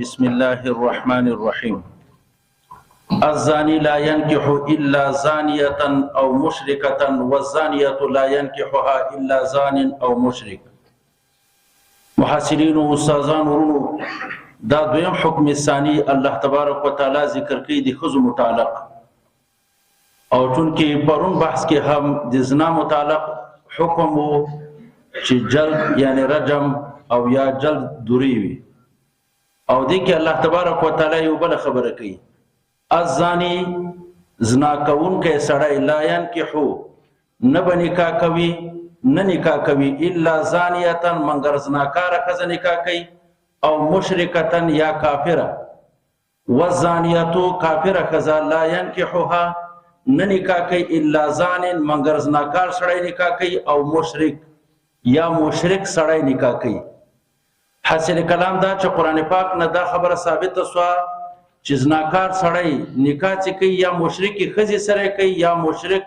بسم الله الرحمن الرحيم الزاني لا ينكح إلا زانية أو مشركة والزانية لا ينكحها إلا زان أو مشرك. محاسنين واستاذان ورونو دا دویم حکم ثانی الله تبارک وتعالى ذکر کوي د خزو متعلق او چونکه پرون بحث کې هم د زنا متعلق حکم وو چې جلد یعنی رجم او یا جلد دوری وي او دې کې الله تبارک وتعالى یو بل خبره کوي الزانی زنا کون کې سړی لا ينکحو نه بنکاح کوي نه نکاح کوي الا زانیه مگر زناکار خزه نکاح کوي او مشرکه یا کافره والزانیه کافره خزه لا ينکحها نه نکاح کوي الا زان مگر زناکار سړی نکاح کوي او مشرک یا مشرک سړی نکاح کوي. حاصل کلام دا چې قران پاک نه دا خبره ثابت شوه چې زناکار سړی نکاح کوي یا مشرکی خزه سره کوي یا مشرک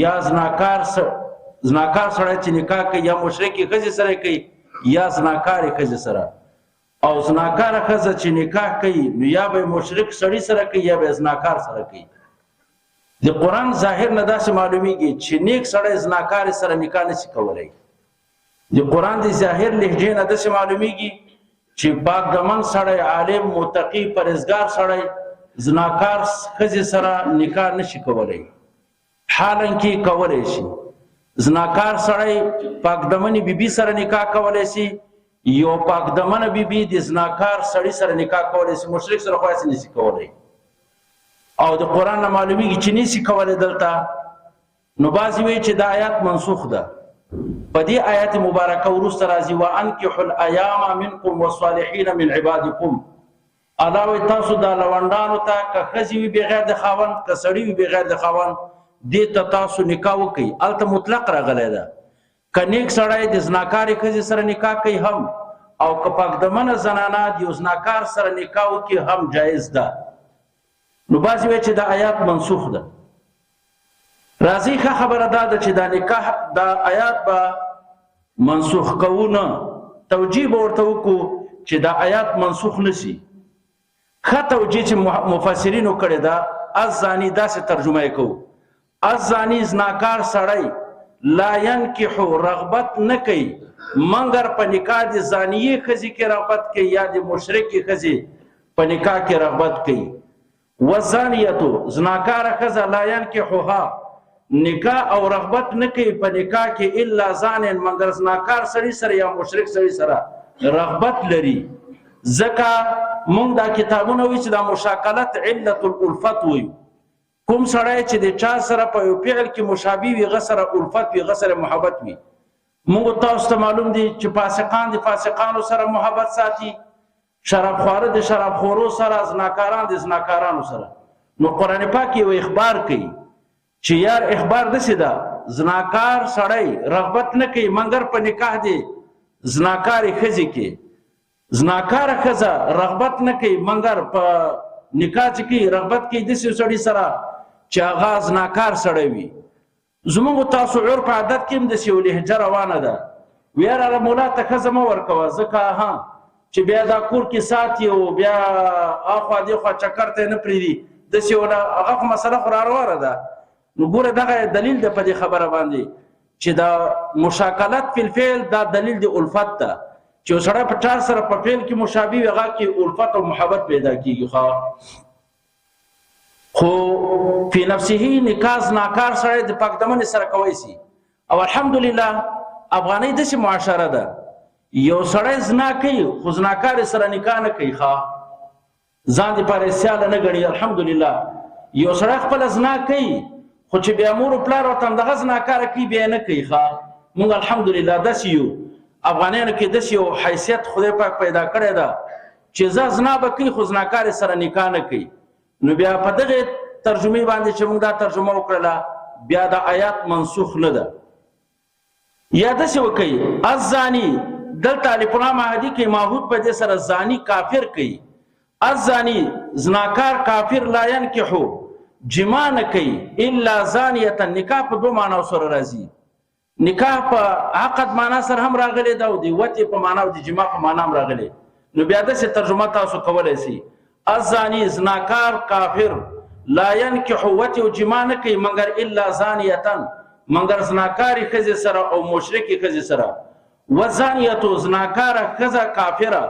یا زناکار سړی چې نکاح کوي یا مشرکی خزه سره کوي یا زناکار خزه سره او زناکار خزه چې نکاح کوي نو یا به مشرک سړی سره کوي یا به زناکار سره کوي. د قران ظاهر نه داسې معلومیږي چې نیک سړی زناکار سره نکاح نشي کولای. د قران د ظاهر لهجه نه داسې معلومیږي چې پاک دمن سړی عالم متقی پرهیزګار سړی زناکار خزه سره نکاح نشي کولای. حالانکه کولای شي زناکار سړی پاک دمنی بیبي سره نکاح کولای شي یو پاک دمن بیبي د زناکار سړی سره نکاح کولای شي مشرک سره خاص نشي کولای. او د قران نه معلومیږي چې نشي کولای دلته نو بعضی وی چې د آیات منسوخ ده په دې آیات مبارکه ورسته راځي وانکحوا الایام منکم والصالحین من عبادکم علاوه تاسو د لوندانو ته که خزي وي بغیر د خاوند که سړی وي بغیر د خاوند دې ته تاسو نکاح وکړي. الته مطلق راغلی ده که نیک سړی د زناکار خزي سره نکاح کوي هم او که پاک دمنه زنانه د یو زناکار سره نکاح وکړي هم جایز ده. نو بعضی وی چې د آیات منسوخ ده. راځي ښه خبره ده چې دا نکاح دا آیات به منسوخ کوونه توجیه ورته وکړو چې دا آیات منسوخ نشي. ښه توجیه چې مفسرینو کړې ده الزانی داسې ترجمه یې کوو الزانی زناکار سړی لا ينکح رغبت نه کوي مگر په نکاح د زانیه خزي کې رغبت کوي یا د مشرکی خزي په نکاح کې رغبت کوي. والزانیه زناکار خزه لا ينکحها نکاح او رغبت نه کوي په نکاح کې الا زان مگر زناکار سړی سره یا مشرک سړی سره رغبت لري. ځکه موږ دا کتابونه وی چې دا مشاکلت علت الالفت وي کوم سړی چې د چا سره په یو فعل کې مشابه وي غسر الفت وي غسر محبت وي. موږ تاسو ته معلوم دي چې فاسقان د فاسقانو سره محبت ساتي شراب خوار د شراب خورو سره زناکاران د زناکارانو سره. نو قران پاک یو اخبار کوي چې یار اخبار دسه ده زناکار سړی رغبت نه کوي مگر په نکاح دی زناکار خزي کې زناکار خزه رغبت نه کوي مگر په نکاح کې رغبت کوي د سړی سره چې هغه زناکار سړی وي. زموږ تاسو عرف عادت کې هم د سیو لهجه روانه ده ویاره مولا ته خزه مو ورکوه ځکه ها چې بیا دا کور کې ساتي او بیا اخوا دی خو چکر ته نه پریدي د سیو هغه مسله خو روانه ده. نو ګوره دغه دلیل د په دې خبره باندې چې دا مشاکلت فی الفعل دا دلیل د الفت ده چې سره په چار سره په فعل کې مشابه وغه کې الفت او محبت پیدا کیږي. خو په نفسه نکاح ناکار سره د پاک دمن سره کوي سي او الحمدلله افغاني د معاشره ده یو سړی زنا کوي خو زناکار سره نکاح نه کوي ځان دې پاره سیاله نه غړي. الحمدلله یو سړی خپل زنا کوي خو چې بیا مور پلار او تم دغه زناکار کوي بیا نه کوي. موږ الحمدلله داسې یو افغانانو کې داسې یو حیثیت خدای پاک پیدا کړی ده چې زنا به کوي خو زناکار سره نکاح نه کوي. نو بیا په دغه ترجمه باندې چې موږ دا ترجمه وکړه بیا د آیات منسوخ نه ده. یا داسې وکړي الزانی دلته الفلام هدي کې ماحود په دې سره زانی کافر کوي. الزانی زناکار کافر لا ينکحو جما نه کوي الا زانیه نکاح په دوه معنی سره راځي. نکاح په عقد معنا سره هم راغلي دا او دی وتی په معنا او د جما په معنا هم راغلي. نو بیا داسې ترجمه تاسو کولی شئ الزاني زناکار کافر لا ينکح وتې او جما نه کوي مګر الا زانیة مګر زناکارې ښځې سره او مشرکې ښځې سره وزانیة زناکاره ښځه کافره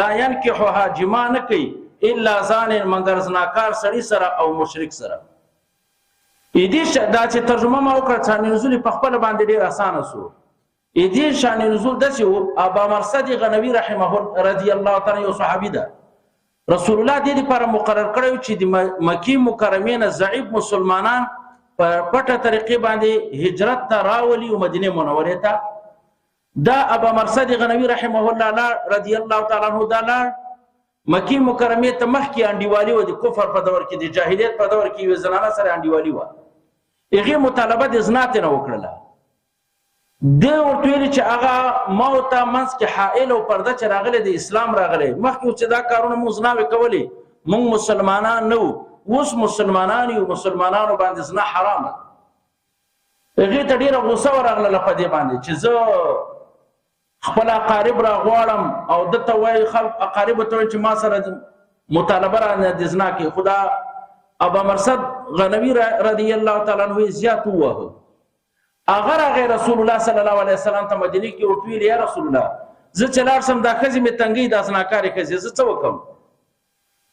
لا ينکحها جما نه کوي الا زان مګر زناکار سړي سره او مشرک سره. دا چې ترجمه ما وکړه شان نزول په خپل باندې ډیر اسانه سو. دې شان نزول داسې و ابا مرصد غنوي رحمه رضی الله تعالی یو صحابي ده رسول الله دې لپاره مقرر کړو چې د مکی مکرمه نه ضعیف مسلمانان په پټه طریقې باندې هجرت ته راولي او مدینه منوره ته. دا ابا مرصد غنوي رحمه الله رضی الله تعالی عنہ دا مکی مکرمه ته مخکې انډیوالي و د کفر په دور کې د جاهلیت په دور کې یو زنانه سره انډیوالي و. هغه مطالبه د زنا ته نه وکړله. د ورته ویل چې هغه موت منځ کې حائل او پرده چې راغله د اسلام راغله مخکې چې دا کارونه موږ زنا وکولې موږ مسلمانان نه اوس مسلمانان یو مسلمانانو باندې زنا حرام. هغه ته ډیره غوسه ورغله په دې باندې چې زه خپل اقارب را غواړم او دته وای خلق اقارب ته چې ما سره مطالبه را نه د زنا کې. خدا ابا مرصد غنوي رضی الله تعالی عنہ زیات وه. اگر هغه رسول الله صلی الله علیه وسلم ته مدینه کې ورتویل یا رسول الله زه چلار سم دا خزي می تنګي د اسناکاري خزي زه څه وکم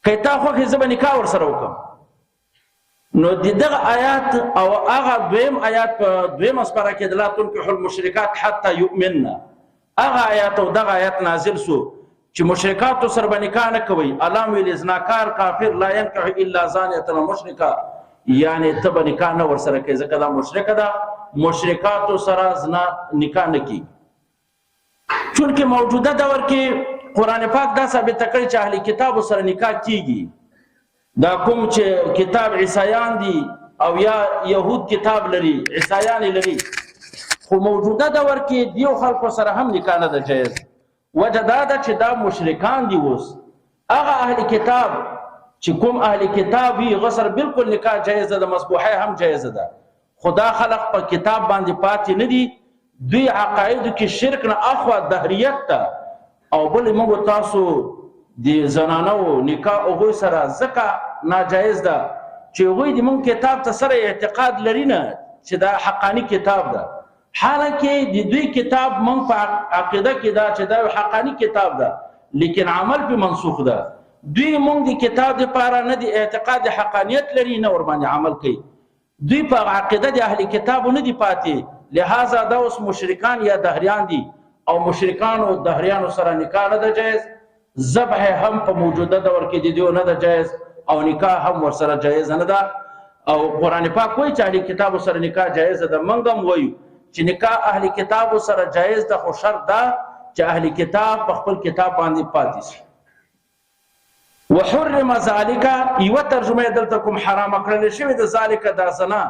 کته خو خزه به نکاح ور سره وکم. نو دغه آیات او هغه دویم آیات په دویم اسپاره کې د لا تنکحوا المشرکات حتى يؤمننا هغه آیات او دغه آیات نازل سو چې مشرکات سره به نکاح نه کوي. علام ویل زناکار کافر لا ينكح الا زانیه مشرکه یعنی ته به نکاح نه ور سره کوي ځکه دا مشرکه ده مشرکات سره زنا نکاح نه کی. چونکه موجوده دور کې قران پاک دا ثابت کړی چې اهلی کتاب سره نکاح کیږي. دا کوم چې کتاب عیسایان دي او یا يهود کتاب لري عیسایان لري خو موجوده دور کې دیو خلکو سره هم نکاح نه ده جایز. وجه دا ده چې دا مشرکان دي. اوس هغه اهلی کتاب چې کوم اهلی کتاب وي غسر بالکل نکاح جایز ده مسبوحه هم جایز ده. خدا خلق په کتاب باندې پاتې نه دي. دوی عقاید کې شرک نه اخوا دهریت ته او بل موږ تاسو د زنانو نکاح او سره زکه ناجایز ده چې وګوي د مون کتاب ته سره اعتقاد لري نه چې دا حقانی کتاب ده. حالانکه د دوی کتاب مون په عقیده کې دا چې دا حقانی کتاب ده لیکن عمل په منسوخ ده. دوی مون د کتاب لپاره نه د اعتقاد حقانیت لري نه ور باندې عمل کوي. دوی په عقیده د اهل کتاب نه دی پاتې. لہذا دا اوس مشرکان یا دهریان دي او مشرکان او دهریان سره نکاح نه ده جایز. ذبح هم په موجوده دور کې د دیو نه ده جایز او نکاح هم ور سره جایز نه ده. او قران پاک کوئی چې اهل کتاب سره نکاح جایز ده. منګم وایو چې نکاح اهل کتاب سره جایز ده خو شرط ده چې اهل کتاب په خپل کتاب باندې پاتې شي. وحرم ذلك یو ترجمه دلته کوم حرام کړل شوی د ذالک دا زنا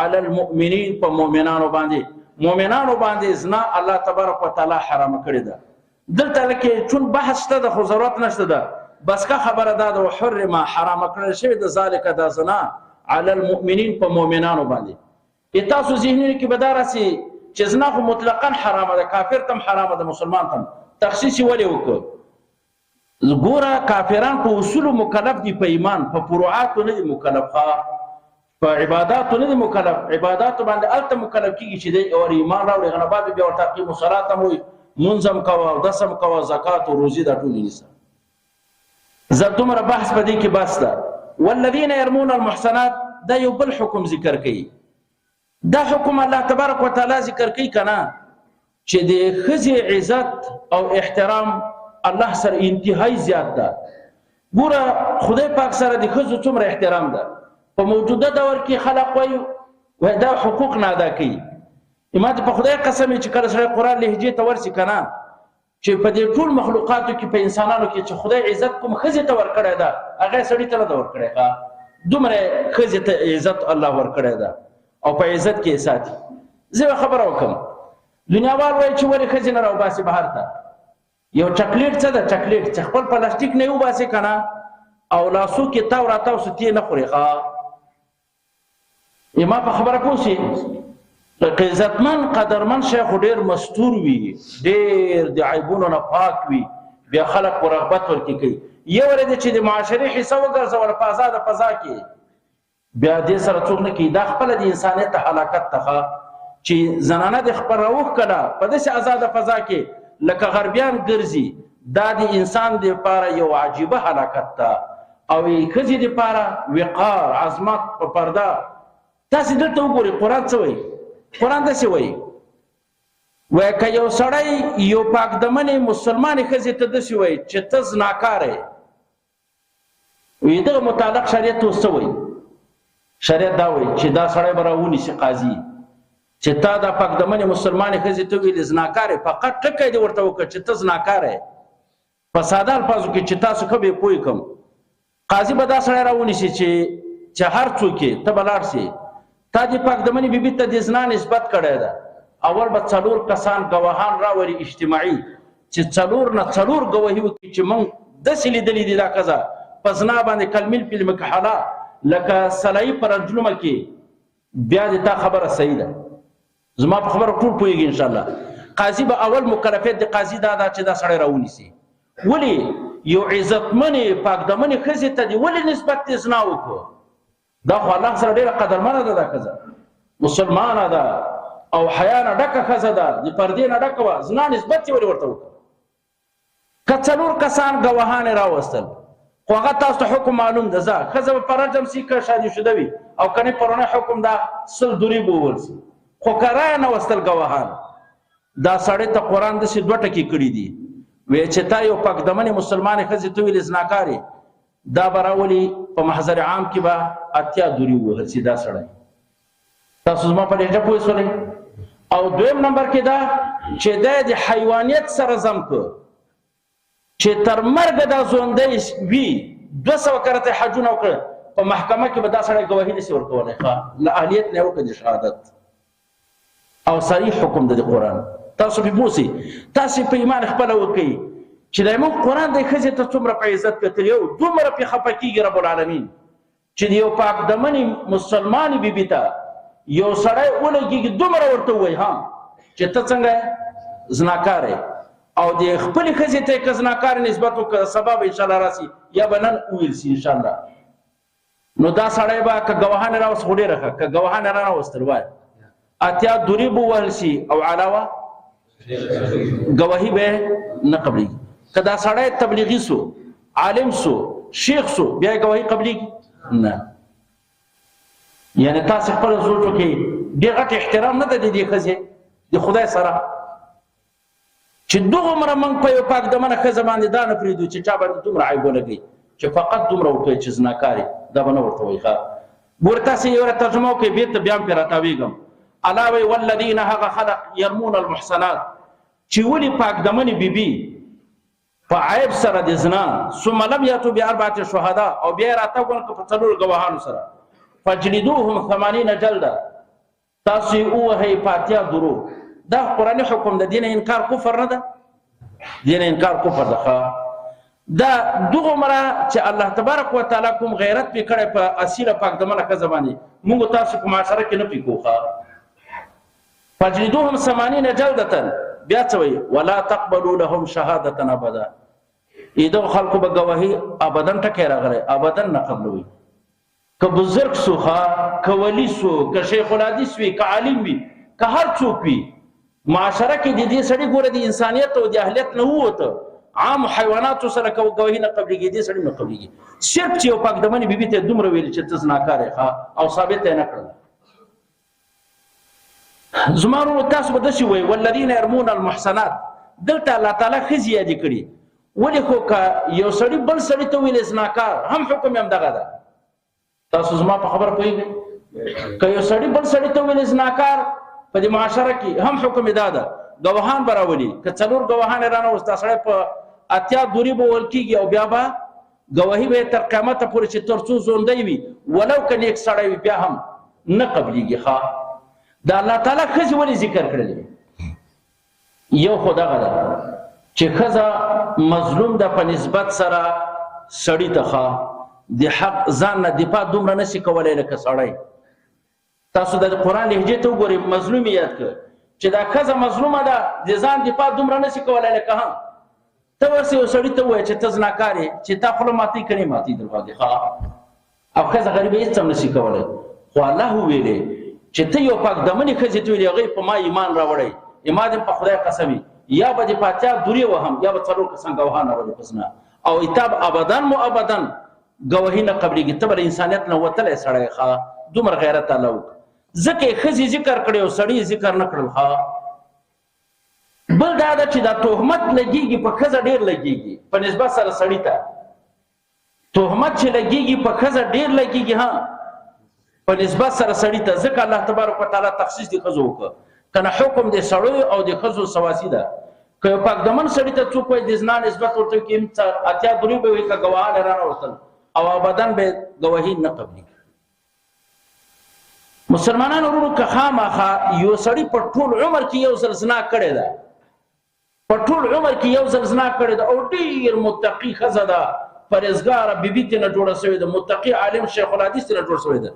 علی المؤمنین په مؤمنانو باندې زنا الله تبارک وتعالى حرام کړی ده. دلته لکه چون بحث ته د خو ضرورت نشته ده بس کا خبره ده وحرم حرام کړل شوی د ذالک دا زنا علی المؤمنین په مؤمنانو باندې. تاسو ذهنونه کې بدارسي چې زنا خو مطلقاً حرام ده کافر تم حرام ده مسلمان تم تخصیص ولې وکړ. ګوره کافران په اصول مکلف دي په ایمان په فروعات نه دي مکلف په عبادت نه دي مکلف. عبادت باندې الته مکلف کیږي چې دی او ایمان راوړي غنه بعد بیا ورته تقیم صلات مو منظم کوا او دسم کوا زکات او روزي دا ټول نيسه. زتمره بحث په دې کې بس ده. والذین يرمون المحصنات دا یو بل حکم ذکر کوي. دا حکم الله تبارک وتعالى ذکر کوي کنه چې د خزي عزت او احترام الله سره انتهایی زیات ده. ګوره خدای پاک سره د خزو څومره احترام ده. په موجوده دور کې خلق وایي دا حقوق نه ادا کوي. امام په خدای قسم چې کله سره قران لهجه ته ورسي کنه چې په دې ټول مخلوقاتو کې په انسانانو کې چې خدای عزت کوم خزه ته ور کړی ده هغه سړی ته نه ور کړی ښا دومره خزه ته عزت الله ور کړی ده او په عزت کې ساتي. زه خبر وکم دنیاوال وایي چې ولې خزه نه راو باسي بهر ته یو چاکلیټ څه ده چاکلیټ چې خپل پلاستیک نه یو باسي کنه او لاسو کې تا ورته اوس تی نه خوري ښا. ما په خبره پوسی عزتمن قدرمن شیخ ډیر مستور وي ډیر د عیبونو نه پاک وي بیا خلک په رغبت ورکې کوي. یو ورځ چې د معاشري حصه وګرځول په آزاده فضا کې بیا دې سره څوک نه کوي. دا خپله د انسانیت هلاکت ته چې زنانه د خپل روح کړه په داسې آزاده فضا کې لکه غربیان ګرځي. دا د انسان دپاره یو عجیبه هلاکت ده او ښځې دپاره وقار عظمت په پرده. تاسې دلته وګورئ قرآن څه وایي. قرآن داسې وایي وایي که یو سړی یو پاکدمنې مسلمانې ښځې ته داسې وایي چې ته زناکاره یې، وایي دغه متعلق شریعت اوس څه وایي؟ شریعت دا وایي چې دا سړی به راونیسي قاضي چې تا دا پاکدمنې مسلمانې ښځې ته ویلې زناکاره، فقط ټکی دې ورته وکړه چې ته زناکاره یې په ساده الفاظو کې چې تاسو ښه به پوه کړم. قاضي به دا سړی راونیسي چې هر څوک یې ته به لاړ سې، تا دې پاکدمنې بیبي ته د زنا نسبت کړی ده. اول به 4 کسان ګواهان راولي اجتماعي چې 4 نه 4 ګواهي وکړي چې موږ داسې لیدلې دي دا ښځه په زنا باندې کلمیل فلم کحلا لکه سلایي پر انجلومه کې. بیا دې تا خبره صحیح ده، زما په خبره ټول پوهېږي انشاءالله. قاضي به اول مکلفیت د قاضي دا ده چې دا سړی راونیسي. ولې یو عزتمنې پاکدمنې ښځې ته دې ولې نسبت دې زنا وکړو؟ دا خو الله سره ډېره قدرمنه ده. دا ښځه مسلمانه ده او حیا نه ډکه ښځه ده، د پردې نه ډکه وه، زنا نسبت یې ولې ورته وکړو؟ که 4 کسان ګواهان یې راوستل خو هغه تاسو ته حکم معلوم ده، ځه ښځه به په رجم سي که شادي شده وي او که نه پرونی حکم دا 100 دوری به ووهل سي. خو که رایه نه وستل ګواهان، دا سړی ته قرآن داسې 2 ټکي کړي دي وی چې تا یو پاکدمنې مسلمانې ښځې ته ویلې زناکارې، دا به راولي په محضر عام کې به 80 دوری ووهل سي دا سړی. تاسو زما په لهجه پوه شولئ؟ او دویم نمبر کې دا چې دی د حیوانیت سره ضم کړ چې تر مرګه دا ژوندی وي. 200 کرته حجونه وکړه په محکمه کې به دا سړی ګواهي نشي ورکولی له اهلیت نه یې وکړه د شهادت. او صریح حکم ده د قرآن. تاسو پې پوه سئ، تاسې په ایمان خپله وکئ چې د موږ قرآن دی ښځې ته څومره په عزت کتلي او دومره پې خفه کېږي رب العالمین چې د یو پاکدمنې مسلمانې بیبي ته یو سړی ولګېږي دومره ورته ووایي چې ته څنګه زناکار یې، او د خپلې ښځې ته یې که زناکار نسبت وکړه سبا به انشاءالله راسي یا به نن وویل سي انشاءالله. نو دا سړی به که ګواهان یې راوست خو ډېره ښه، که ګواهان یې رانهوستل وایي 80 دوری به ووهل سي او علاوه ګواهي به نه قبلېږي. که دا سړی تبلیغي سو، عالم سو، شیخ سو، بیا یې ګواهي قبلېږي نه. یعنی تاسو خپل سوچ وکړئ ډېر غټ احترام نه ده د دې ښځې د خدای سره چې دومره موږ په یو پاکدمنه ښځه باندې دا نه پرېږدو چې چا باندې دومره عیب ولګوي چې فقط دومره وکړئ چې زناکار یې، دا به نه ورته وایي. ګوره تاسې یوه راته ترجمه وکړئ بېرته بیا هم پرې راتاویږم. الله وایي والذین هغه خلق یرمون المحصنات چې ولې پاکدمنې بیبي په عیب سره د زنا ثم لم یأتوا ب4 شهداء او بیا یې راتګ په 4 ګواهانو سره فجلدوهم 80 جلده، تاسو یې ووهئ په 80 درو. دا قرآني حکم د دین انکار کفر نه ده، دین انکار کفر ده. دا دومره چې الله تبارک وتعالی کوم غیرت پې کړی په اصیله پاکدمنه ښځه باندې موږ تاسو په معاشره کې نه پې کوو. فجلدوهم 80 جلدة، بیا څه وایي ولا تقبلوا لهم شهادة ابدا. دغو خلکو به ګواهي ابدا ټکی راغلی ابدا نه قبلوي. که بزرګ سو ښه، که ولي سو، که شیخ الحدیث وي، که عالم وي، که هر څوک وي، معاشره کې د دې سړي ګوره د انسانیت او د اهلیت نه ووته، عام حیواناتو سره که ګواهي نه قبلېږي دې سړي نه قبلېږي. صرف چې یو پاکدمنې بیبي ته دومره ویلي چې ته زناکار یې او ثابت یې نه کړل. زما ورونو تاسو به داسې وایي والذین یرمون المحصنات، دلته الله تعالی ښځې یادې کړي. ولې خو که یو سړي بل سړي ته ویلې زناکار هم حکم یې همدغه ده. تاسو زما په خبره پوهېږئ؟ که یو سړي بل سړي ته ویلې زناکار په دې معاشره کې هم حکم یې دا ده ګواهان به راولي. که 4 ګواهان یې رانهوست دا سړی په 80 دورې به وهل کېږي او بیا به ګواهي به یې تر قیامته پورې چې تر څو ژوندی وي ولو که نیک سړی وي بیا هم نه قبلېږي. دا الله تعالی ښځې ولې ذکر کړلې؟ یو خو دغه ده چې ښځه مظلوم ده په نسبت سره سړي ته د حق ځان نه دفاع دومره نشي کولی لکه سړی. تاسو د قرآن لهجې ته وګورئ مظلوم یاد کړه چې دا ښځه مظلومه ده د ځان دفاع دومره نشي کولی لکه ته ورسې یو سړي ته ووایې چې ته زناکار یې چې تا خوله ماتې کړې ماتې در باندې ښه او ښځه غریبه هېڅ هم نشي کولی خو الله وویلې چې ته یو پاک دمنې ښځې ته ویلې هغې په ما ایمان راوړی ایما دې په خدای قسم وي یا به دې په اتیا دورې وهم یا به څلور کسان ګواهان راولې په زنا او ایتاب ابدان مو ابدان ګواهي نه قبلېږي ته به د انسانیت نه وتلی سړی ښه دومره غیرت الله وکړه ځکه یې ښځې ذکر کړی او سړي ذکر نه کړل ښه بل دا ده چې دا تهمت لګېږي په ښځه ډېر لګېږي په نسبت سره سړي ته تهمت چې لګېږي په ښځه ډېر لګېږي ها په نسبت سره سړي ته ځکه الله تبارک وتعالی تخصیص د ښځو وکړه که نه حکم د سړیو او د ښځو سواسي ده که یو پاکدمن سړي ته څوک وایي د زنا نسبت ورته وکړي اتیا درې به وي که ګواهان یې رانهوتل او ابدان به ګواهي نه قبلېږي مسلمانانو وروڼو که خامخا یو سړي په ټول عمر کې یو ځل زنا کړې ده په ټول عمر کې یو ځل زنا کړې ده او ډېر متقي ښځه ده پرهیزګاره بیبي ترېنه جوړه شوې ده متقي عالم شیخ الحدیث ترېنه جوړ شوی ده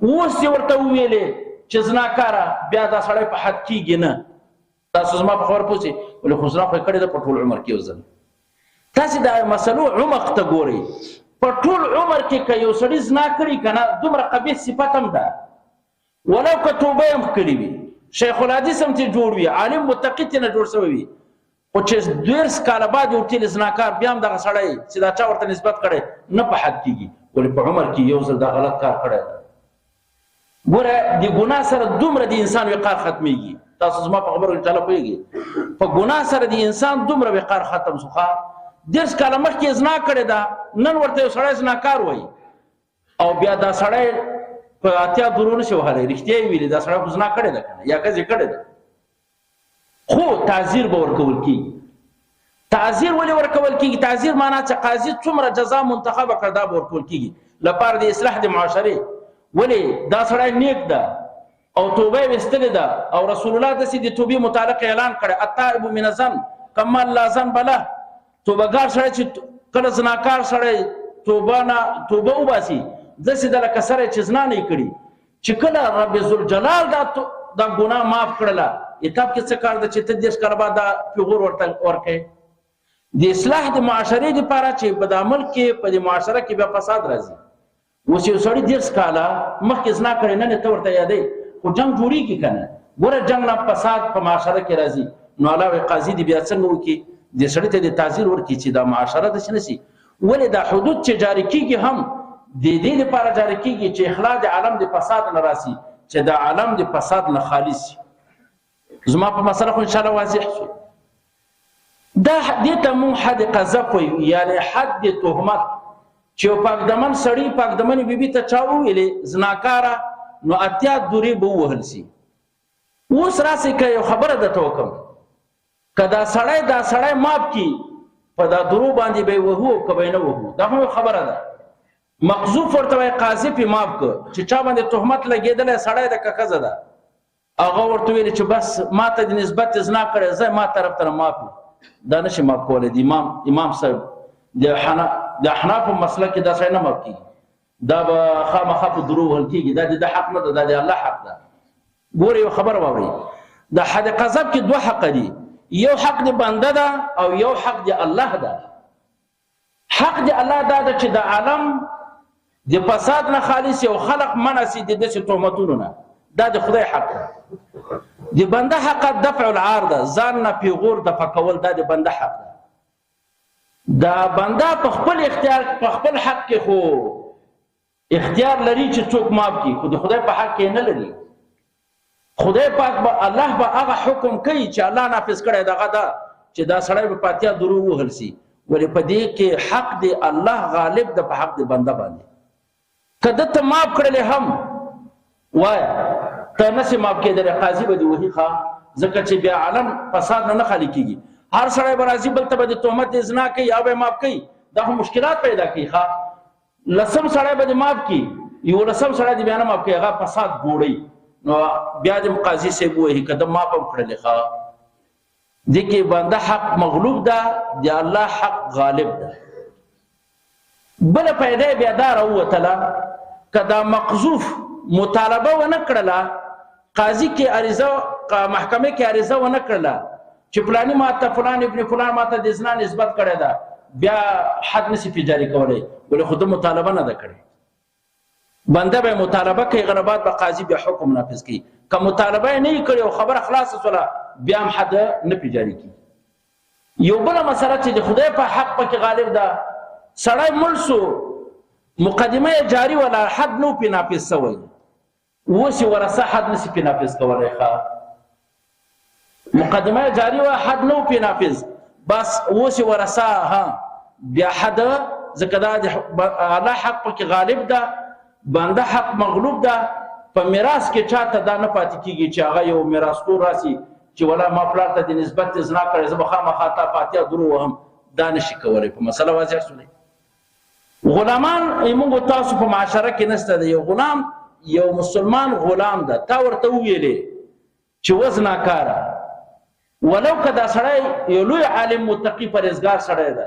اوس یې ورته وویلې چې زناکاره بیا دا سړی په حد کېږي نه تاسو زما په خبره پوه شئ ولې خو زنا خو یې کړې ده په ټول عمر کې یو ځل تاسې د مسلو عمق ته ګورئ په ټول عمر کې که یو سړي زنا کړي که نه دومره قبیح صفت هم ده ولو که توبه یې هم کړې وي شیخ الحدیث هم ترې جوړ وي عالم متقي ترېنه جوړ شوی وي خو چې 12 کاله بعد یو تیل زناکار بیا هم دغه سړی چې دا چا ورته نسبت کړی نه په حد کېږي ولې په عمر کې یو ځل دا غلط کار کړی ده ګوره د ګناه سره دومره د انسان وقار ختمیږي تاسو زما په خبرو انشاءالله پوهېږي په ګناه سره د انسان دومره وقار ختم شو ښه 10 کاله مخکې زنا کړې ده نن ورته یو سړی زناکار وایي او بیا دا سړی په اتیا درو نشي وهلی رښتیا یې ویلي دا سړی خو زنا کړې ده که نه یا ښځې کړې ده خو تعزیر به ورکول کېږي تعزیر ولې ورکول کېږي تعزیر معنا چې قاضي څومره جزا منتخبه کړه دا به ورکول کېږي لپاره د اصلاح د معاشرې ولې دا سړی نیک ده او توبه یې ویستلې ده او رسول الله داسې د توبې متعلق اعلان کړی التائب من الذنب کمن لا ذنب له توبهګار سړی چې کله زناکار سړی توبه وباسي داسې ده لکه سړی چې زنا نه یې کړي چې کله رب ذوالجلال دا ګناه معاف کړله اتاب کې څه کار ده چې ته 10 کاله بعد دا پیغور ورته ورکړې د اصلاح د معاشرې دپاره چې په د عمل کې په د معاشره کې بیا فساد راځي اوس یو سړي 10 کاله مخکې زنا کړې نن ته ورته یادوي خو جنګ جوړېږي که نه ګوره جنګ نه فساد په معاشره کې راځي نو الله وایي قاضي دې بیا څنګه وکړي دې سړي ته د تعزیر ورکړي چې دا معاشره داسې نه شي ولې دا حدود چې جاري کېږي هم د دې لپاره جاري کېږي چې اخلاص د عالم د فساد نه راسي چې د عالم د فساد نه خالص شي زما په مسله خو انشاءالله واضح شو دا دې ته مونږ حد قذف وایو یعنې حد د تهمت چې یو پاکدمن سړي پاکدمنې بیبي ته چا وویلې زناکاره نو اتیا دورې به ووهل شي اوس راسئ که یو خبره درته وکړم که دا سړی ماف کړي په دا درو باندې به یې وهو که به یې نه وهو دا هم یو خبره ده مقذوف ورته وایي قاضي پې ماف کړه چې چا باندې تهمت لګېدلی سړی ده که ښځه ده هغه ورته ویلې چې بس ما ته د نسبت زنا کړی زه ما طرف ته نه ماف دا نشي ماف کولی د امام صاحب د احنافو مسله کې دا سړی نه ماف کېږي دا به خامخا په درو وهل کېږي دا د حق نه ده دا د الله حق ده ګورې یو خبره واورئ د حد قذف کې 2 حقه دي یو حق د بنده ده او یو حق د الله ده حق د الله دا ده چې د عالم د فساد نه خالص یو خلق منع سي د داسې تهمتونو نه دا د خدای حق ده د بنده حق دفع العار ده ځان نه پیغور دفع کول دا د بنده حق ده دا بنده په خپل اختیار په خپل حق کې خو اختیار لري چې څوک معاف کړي خو د خدای په حق کې نه لري خدای پاک به الله به هغه حکم کوي چې الله نافذ کړی دغه ده چې دا سړی به فاتحه درو ووهل سي ولې په دې کې حق د الله غالب ده په حق د بنده باندې که ده ته معاف کړلی هم وایه ته نسې معاف کېدلی قاضي به دې وهي ښه ځکه چې بیا عالم فساد نه خالي کېږي هر سړی به راځي بل ته به د تهمت د زنا کوي یا به یې معاف کوي دا خو مشکلات پیدا کوي ښه لسم سړی به دې معاف کړي 11 سړی دې بیا نه معاف کوي هغه فساد ګوړئ نو بیا دې قاضي صاحب ووهي که ده معاف هم کړلی ښه دې کې بنده حق مغلوب ده د الله حق غالب ده بله پیدا بیا دا راووتله که دا مقذوف مطالبه ونه کړله قاضي کې عریضه محکمه کې عریضه ونه کړله چې فلانی ماته فلان ابن فلان ماته د زنا نسبت کړی ده بیا حد نشي پې جاري کولی ولې خو ده مطالبه نه ده کړې بنده به مطالبه کوي غربات به قاضي بیا حکم نافظ کوي که مطالبه یې نه کړې او خبره خلاصه شوله بیا هم حد نه پې جاري کېږي یو بله مسله چې د خدای په حق پکې غالب ده سړی مړ سو مقدمه یې جاري وله حد نه پې نافظ شوی اوس یې ورثه حد نشي پې نافظ کولی مقدمه جاری و حد نو پی نافذ بس اوس ورثه بیا حد ځکه دا الله حق پکې غالب ده بنده حق مغلوب ده په میراث کې چاته دا نه پاتې کېږي چې هغه یو میراثخور راسي چې ولا ما پلار ته د نسبت زنا کړی زه به خامخا تا فاتحه درو وهم دا نشي کولی په مسله واضح شولې غلامان موږ تاسو په معاشره کې نشته ده یو غلام یو مسلمان غلام ده تا ورته وویلې چې وزناکاره ولو که دا سړی یو لوی عالم متقي پرهیزګار سړی ده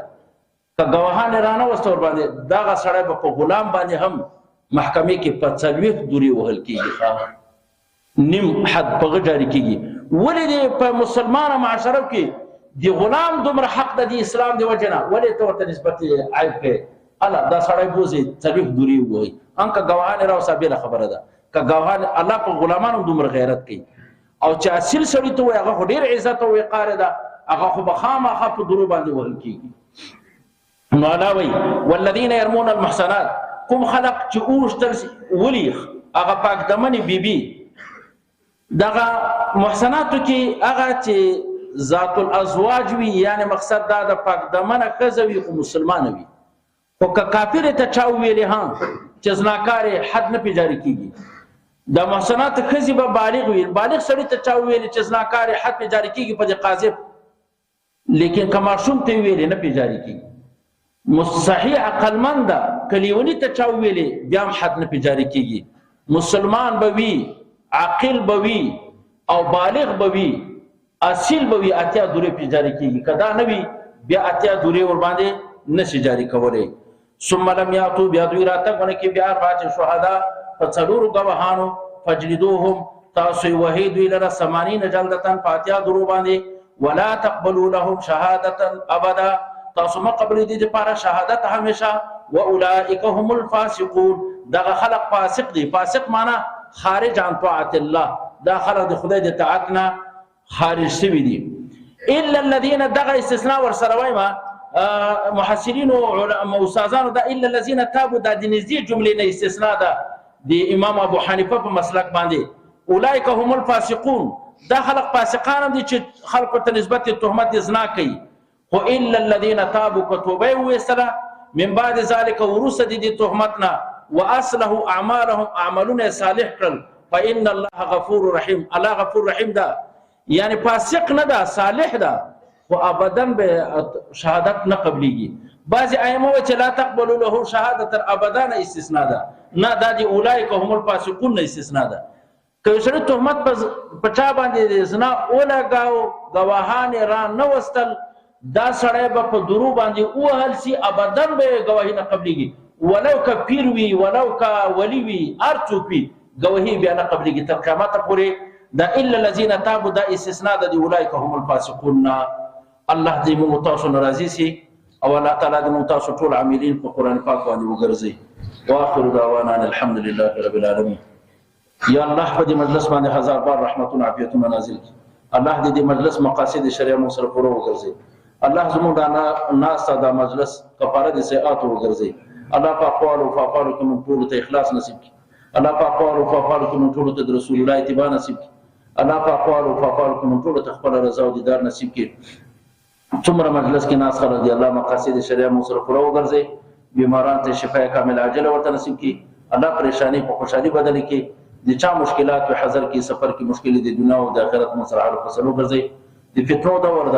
که ګواهان یې رانه وسته ورباندې دغه سړی به په غلام باندې هم محکمې کې په 40 دورې وهل کېږي نیم حد په هغه جاري کېږي ولې دې په مسلمانه معاشره کې د غلام دومره حق ده د اسلام د وجې نه ولې ته ورته نسبت عیب کوې الله دا سړی بوځي 40 دورې ووهي هم که ګواهان یې راوسته بېله خبره ده که ګواهان الله په غلامانو دومره غیرت کوي او چې اصل سړی ته وایي هغه خو ډېر عزت او وقار ده هغه خو به خامخا په درو باندې وهل کېږي نو الله وایي والذین یرمون المحصنات کوم خلق چې اوښتل ولي هغه پاک دمنې بیبي دغه محسناتو کې هغه چې ذات الازواج وي یعنی مقصد دا د پاک دمنه ښځه وي خو مسلمانه وي خو که کافر ته چا وویلې چې زناکارې حد نه پې جاري کېږي د محسنات ښځې به بالغ وي بالغ سړي ته چا وویلې چې زناکارې حد پې جاري کېږي په دې قاذف لیکن که ماشوم ته ویلې نه پې جاري کېږي صحیح عقلمند ده که لیوني ته چا وویلې بیا هم حد نه پې جاري کېږي مسلمان به وي عاقل به وي او بالغ به وي اصیل به وي اتیا دورې پې جاري کېږي که دا نه وي بیا اتیا دورې ورباندې نشي جاري کولی ثم لم یاتوا بیا دوی راتګ ونه کې بیا 4 شهدا فڅلورو گواهانو فجلدوهم تاسو وحید دوی لره 80 جلدتن فاتحه درو باندې ولا تقبلوا لهم شهاده ابدا تاسو ما قبل دي لپاره شهادت همیشه واولئک هم الفاسقون دغه خلق فاسق دي فاسق معنا خارج عن طاعت الله دا خلق د خدای د طاعت نه خارج شوی دي الا الذين دغه استثناء ورسره وايما محسنین او استادانو دا الا الذين تابوا د نزدې جملې نه استثناء ده د امام ابو حنیفه په مسلک باندې اولئک هم الفاسقون دا خلق فاسقان دي چې خلق ته نسبت تهمت زنا کوي خو الا الذين تابوا كتوبه وسره من بعد ذلك ورث دي تهمتنا واصلحوا اعمالهم اعمالون صالح کړل فان الله غفور رحیم الله غفور رحیم ده یعنی فاسق نه ده صالح ده خو ابدا به شهادت نه قبليږي بعض ائمه چې لا تقبل له شهادت ابدا نه استثناء ده نه دا دي اولئک هم الفاسقون نه استثناء ده که سره تهمت په چا باندې زنا اولګاو گواهان را نه وستل دا سړی به په درو باندې اوهل سي ابدا به گواهی نه قبليږي ولو که پیر وي ولو که ولی وي هر څوک وي گواهی بیا نه قبليږي تر قیامت پورې دا الا الذين تابوا دا استثناء ده اولئک هم الفاسقون الله دې موږ تاسو ناراضي سي او الله تعالی دې موږ تاسو ټول عاملین په قران پاک باندې وګرځي واخر دعوانا الحمد لله رب العالمين یا الله په دې مجلس باندې هزار بار رحمتونه عافیتونه نازل کړي الله دې مجلس مقاصد شریعه مو سره پوره وګرځي الله زموږ ناس دا مجلس کفاره دي سیئات وګرځي الله په اقوال او افعال کې موږ ټول ته اخلاص نصیب کړي الله په اقوال او افعال کې موږ ټول ته رسول الله اتباع نصیب کړي الله په اقوال او افعال کې موږ ټول ته خپل رضا او دیدار نصیب کړي څومره مجلس کې ناس خلک دي الله مقاصد شریعه مو سره پوره وګرځي بیماران ته شفای کامل عاجله ورته نصیب کړي الله پریشانی په خوشحالي بدل کړي د چا مشکلات په حذر کې سفر کې مشکل دي دنیا او د آخرت مو سره حل فصلو ګرځي د فتنو دور